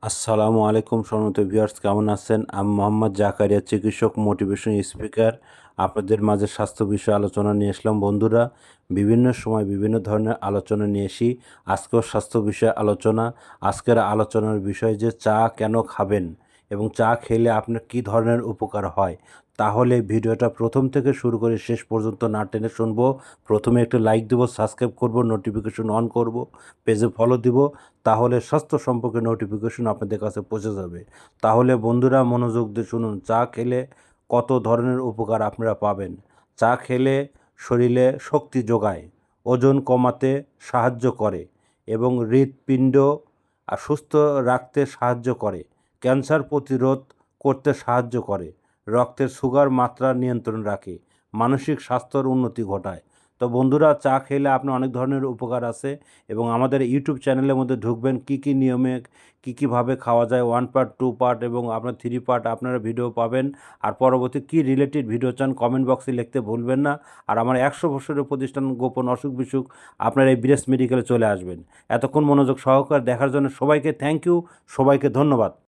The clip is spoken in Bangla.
আসসালামু আলাইকুম সম্মানিত ভিউয়ার্স, কেমন আছেন? আমি মোহাম্মদ জাকারিয়া, চিকিৎসক, মোটিভেশন স্পিকার। আপনাদের মাঝে স্বাস্থ্য বিষয়ে আলোচনা নিয়ে আসলাম। বন্ধুরা, বিভিন্ন সময় বিভিন্ন ধরনের আলোচনা নিয়ে আসি। আজকেও স্বাস্থ্য বিষয়ে আলোচনা। আজকের আলোচনার বিষয় যে চা কেন খাবেন এবং চা খেলে আপনার কী ধরনের উপকার হয়। তাহলে ভিডিওটা প্রথম থেকে শুরু করে শেষ পর্যন্ত না টেনে শুনবো। প্রথমে একটু লাইক দেবো, সাবস্ক্রাইব করব, নোটিফিকেশন অন করব, পেজে ফলো দিব। তাহলে স্বাস্থ্য সম্পর্কে নোটিফিকেশন আপনাদের কাছে পৌঁছে যাবে। তাহলে বন্ধুরা, মনোযোগ দিয়ে শুনুন। চা খেলে কত ধরনের উপকার আপনারা পাবেন। চা খেলে শরীরে শক্তি যোগায়, ওজন কমাতে সাহায্য করে এবং হৃৎপিণ্ড সুস্থ রাখতে সাহায্য করে, ক্যান্সার প্রতিরোধ করতে সাহায্য করে, রক্তের সুগার মাত্রা নিয়ন্ত্রণ রাখে, মানসিক স্বাস্থ্যের উন্নতি ঘটায়। তো বন্ধুরা, চা খেলে আপনার অনেক ধরনের উপকার আছে এবং আমাদের ইউটিউব চ্যানেলের মধ্যে ঢুকবেন, কী নিয়মে কীভাবে খাওয়া যায়, 1 পার্ট, 2 পার্ট এবং আপনার 3 পার্ট আপনারা ভিডিও পাবেন। আর পরবর্তী কী রিলেটেড ভিডিও চান কমেন্ট বক্সে লিখতে ভুলবেন না। আর আমার 100 বছরের প্রতিষ্ঠান গোপন অসুখ বিসুখ আপনারা এই ব্রেস্ট মেডিকেলে চলে আসবেন। এতক্ষণ মনোযোগ সহকারে দেখার জন্য সবাইকে থ্যাংক ইউ, সবাইকে ধন্যবাদ।